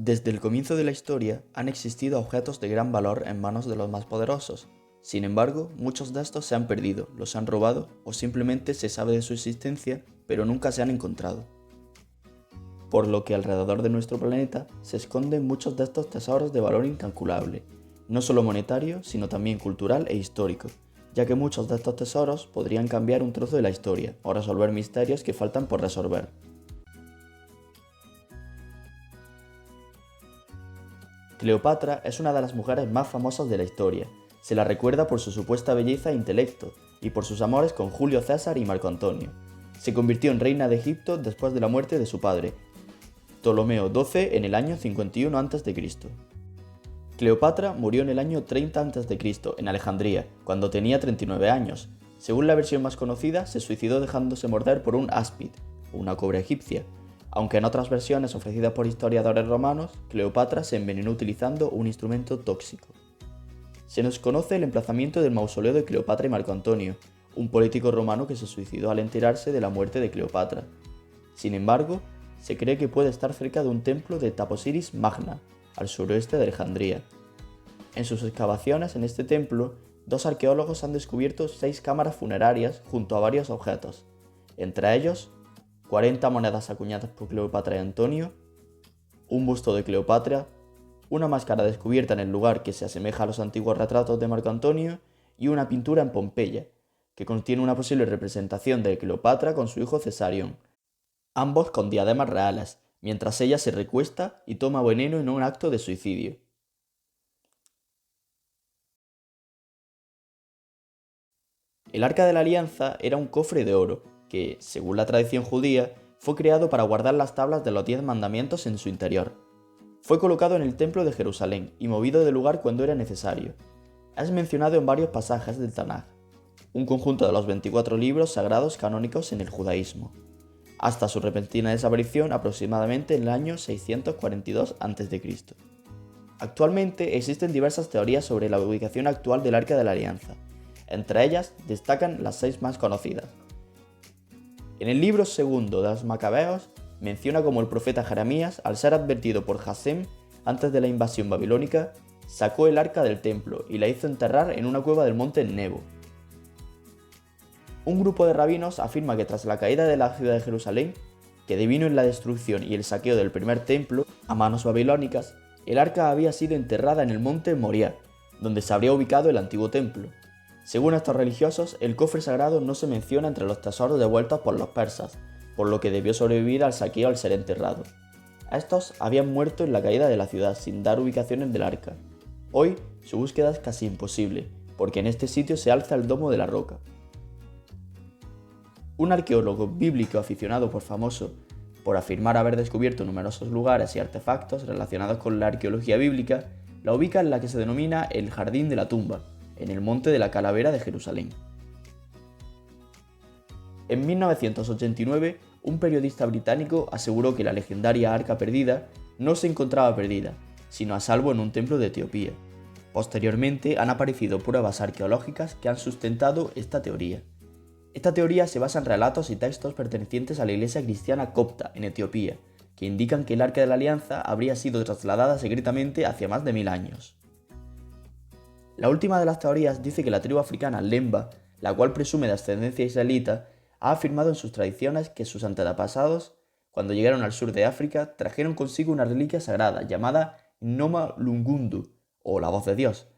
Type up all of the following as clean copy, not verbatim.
Desde el comienzo de la historia han existido objetos de gran valor en manos de los más poderosos. Sin embargo, muchos de estos se han perdido, los han robado o simplemente se sabe de su existencia, pero nunca se han encontrado. Por lo que alrededor de nuestro planeta se esconden muchos de estos tesoros de valor incalculable, no solo monetario, sino también cultural e histórico, ya que muchos de estos tesoros podrían cambiar un trozo de la historia o resolver misterios que faltan por resolver. Cleopatra es una de las mujeres más famosas de la historia. Se la recuerda por su supuesta belleza e intelecto, y por sus amores con Julio César y Marco Antonio. Se convirtió en reina de Egipto después de la muerte de su padre, Ptolomeo XII, en el año 51 a.C. Cleopatra murió en el año 30 a.C., en Alejandría, cuando tenía 39 años. Según la versión más conocida, se suicidó dejándose morder por un áspid, una cobra egipcia, aunque en otras versiones ofrecidas por historiadores romanos, Cleopatra se envenenó utilizando un instrumento tóxico. Se nos conoce el emplazamiento del mausoleo de Cleopatra y Marco Antonio, un político romano que se suicidó al enterarse de la muerte de Cleopatra. Sin embargo, se cree que puede estar cerca de un templo de Taposiris Magna, al suroeste de Alejandría. En sus excavaciones en este templo, dos arqueólogos han descubierto 6 cámaras funerarias junto a varios objetos, entre ellos 40 monedas acuñadas por Cleopatra y Antonio, un busto de Cleopatra, una máscara descubierta en el lugar que se asemeja a los antiguos retratos de Marco Antonio y una pintura en Pompeya, que contiene una posible representación de Cleopatra con su hijo Cesarión, ambos con diademas reales, mientras ella se recuesta y toma veneno en un acto de suicidio. El Arca de la Alianza era un cofre de oro que, según la tradición judía, fue creado para guardar las tablas de los 10 mandamientos en su interior. Fue colocado en el templo de Jerusalén y movido de lugar cuando era necesario. Es mencionado en varios pasajes del Tanaj, un conjunto de los 24 libros sagrados canónicos en el judaísmo, hasta su repentina desaparición aproximadamente en el año 642 a.C. Actualmente existen diversas teorías sobre la ubicación actual del Arca de la Alianza. Entre ellas destacan las 6 más conocidas. En el libro segundo de los Macabeos menciona cómo el profeta Jeremías, al ser advertido por Jasem antes de la invasión babilónica, sacó el arca del templo y la hizo enterrar en una cueva del monte Nebo. Un grupo de rabinos afirma que tras la caída de la ciudad de Jerusalén, que devino en la destrucción y el saqueo del primer templo a manos babilónicas, el arca había sido enterrada en el monte Moriah, donde se habría ubicado el antiguo templo. Según estos religiosos, el cofre sagrado no se menciona entre los tesoros devueltos por los persas, por lo que debió sobrevivir al saqueo al ser enterrado. Estos habían muerto en la caída de la ciudad sin dar ubicaciones del arca. Hoy su búsqueda es casi imposible, porque en este sitio se alza el Domo de la Roca. Un arqueólogo bíblico aficionado por afirmar haber descubierto numerosos lugares y artefactos relacionados con la arqueología bíblica, la ubica en la que se denomina el Jardín de la Tumba, en el Monte de la Calavera de Jerusalén. En 1989, un periodista británico aseguró que la legendaria Arca Perdida no se encontraba perdida, sino a salvo en un templo de Etiopía. Posteriormente han aparecido pruebas arqueológicas que han sustentado esta teoría. Esta teoría se basa en relatos y textos pertenecientes a la iglesia cristiana copta en Etiopía, que indican que el Arca de la Alianza habría sido trasladada secretamente hacia más de 1000 años. La última de las teorías dice que la tribu africana Lemba, la cual presume de ascendencia israelita, ha afirmado en sus tradiciones que sus antepasados, cuando llegaron al sur de África, trajeron consigo una reliquia sagrada llamada Noma Lungundu, o la voz de Dios,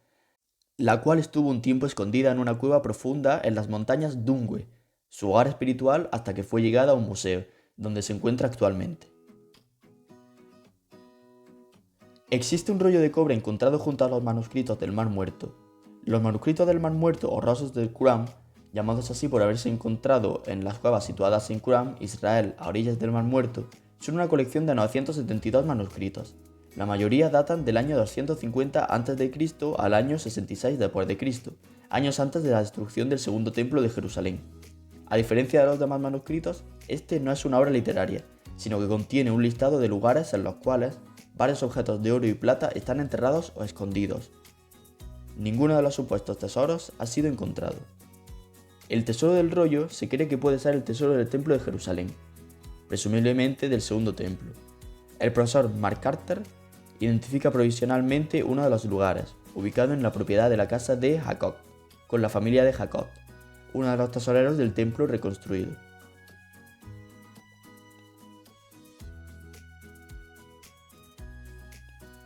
la cual estuvo un tiempo escondida en una cueva profunda en las montañas Dungwe, su hogar espiritual hasta que fue llegada a un museo, donde se encuentra actualmente. Existe un rollo de cobre encontrado junto a los manuscritos del Mar Muerto. Los manuscritos del Mar Muerto o Roses del Qur'án, llamados así por haberse encontrado en las cuevas situadas en Qur'án, Israel, a orillas del Mar Muerto, son una colección de 972 manuscritos. La mayoría datan del año 250 a.C. al año 66 d.C., años antes de la destrucción del segundo templo de Jerusalén. A diferencia de los demás manuscritos, este no es una obra literaria, sino que contiene un listado de lugares en los cuales varios objetos de oro y plata están enterrados o escondidos. Ninguno de los supuestos tesoros ha sido encontrado. El tesoro del rollo se cree que puede ser el tesoro del templo de Jerusalén, presumiblemente del segundo templo. El profesor Mark Carter identifica provisionalmente uno de los lugares, ubicado en la propiedad de la casa de Jacob, con la familia de Jacob, uno de los tesoreros del templo reconstruido.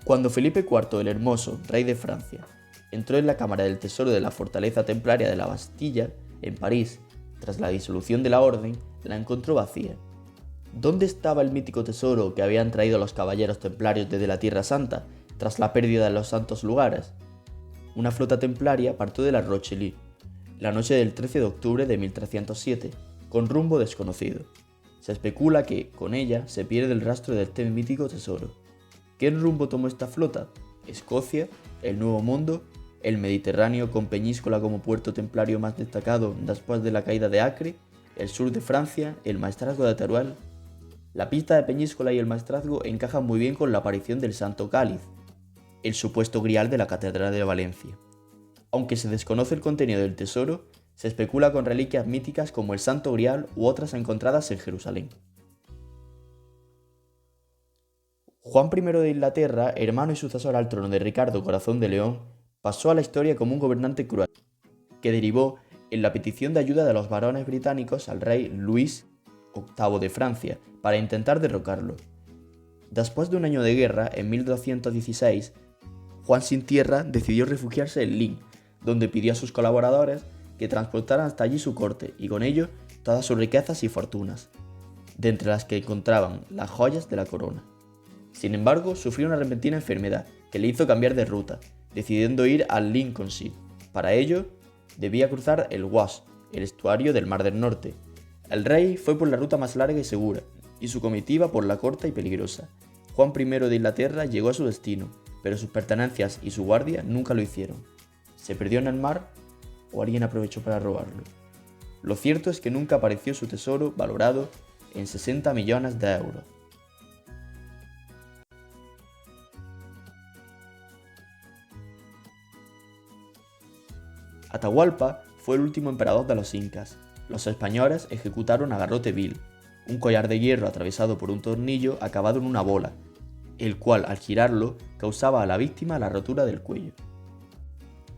Cuando Felipe IV el Hermoso, rey de Francia, entró en la cámara del tesoro de la fortaleza templaria de la Bastilla, en París, tras la disolución de la orden, la encontró vacía. ¿Dónde estaba el mítico tesoro que habían traído los caballeros templarios desde la Tierra Santa, tras la pérdida de los santos lugares? Una flota templaria partió de la Rochely, la noche del 13 de octubre de 1307, con rumbo desconocido. Se especula que, con ella, se pierde el rastro de este mítico tesoro. ¿Qué rumbo tomó esta flota? ¿Escocia? ¿El Nuevo Mundo? ¿El Mediterráneo con Peñíscola como puerto templario más destacado después de la caída de Acre? ¿El sur de Francia? ¿El maestrazgo de Teruel? La pista de Peñíscola y el maestrazgo encajan muy bien con la aparición del Santo Cáliz, el supuesto grial de la Catedral de Valencia. Aunque se desconoce el contenido del tesoro, se especula con reliquias míticas como el Santo Grial u otras encontradas en Jerusalén. Juan I de Inglaterra, hermano y sucesor al trono de Ricardo Corazón de León, pasó a la historia como un gobernante cruel, que derivó en la petición de ayuda de los varones británicos al rey Luis VIII de Francia para intentar derrocarlo. Después de un año de guerra, en 1216, Juan sin tierra decidió refugiarse en Lille, donde pidió a sus colaboradores que transportaran hasta allí su corte y con ello todas sus riquezas y fortunas, de entre las que encontraban las joyas de la corona. Sin embargo, sufrió una repentina enfermedad que le hizo cambiar de ruta, decidiendo ir al Lincolnshire. Para ello, debía cruzar el Wash, el estuario del Mar del Norte. El rey fue por la ruta más larga y segura, y su comitiva por la corta y peligrosa. Juan I de Inglaterra llegó a su destino, pero sus pertenencias y su guardia nunca lo hicieron. ¿Se perdió en el mar o alguien aprovechó para robarlo? Lo cierto es que nunca apareció su tesoro valorado en 60 millones de euros. Atahualpa fue el último emperador de los incas. Los españoles ejecutaron a Garrote Vil, un collar de hierro atravesado por un tornillo acabado en una bola, el cual al girarlo causaba a la víctima la rotura del cuello.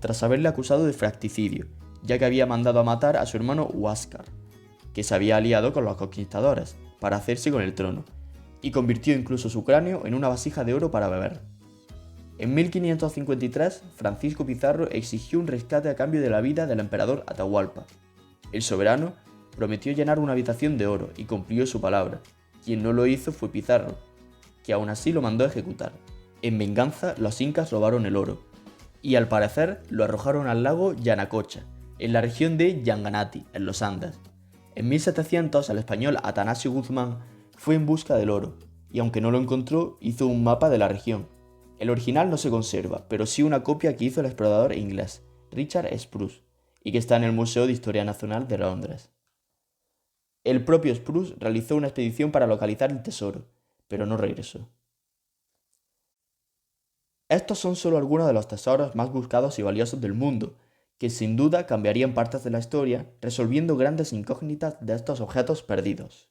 Tras haberle acusado de fracticidio, ya que había mandado a matar a su hermano Huáscar, que se había aliado con los conquistadores para hacerse con el trono, y convirtió incluso su cráneo en una vasija de oro para beber. En 1553, Francisco Pizarro exigió un rescate a cambio de la vida del emperador Atahualpa. El soberano prometió llenar una habitación de oro y cumplió su palabra. Quien no lo hizo fue Pizarro, que aún así lo mandó a ejecutar. En venganza, los incas robaron el oro, y al parecer lo arrojaron al lago Yanacocha, en la región de Yanganati, en los Andes. En 1700, el español Atanasio Guzmán fue en busca del oro, y aunque no lo encontró, hizo un mapa de la región. El original no se conserva, pero sí una copia que hizo el explorador inglés, Richard Spruce, y que está en el Museo de Historia Nacional de Londres. El propio Spruce realizó una expedición para localizar el tesoro, pero no regresó. Estos son solo algunos de los tesoros más buscados y valiosos del mundo, que sin duda cambiarían partes de la historia, resolviendo grandes incógnitas de estos objetos perdidos.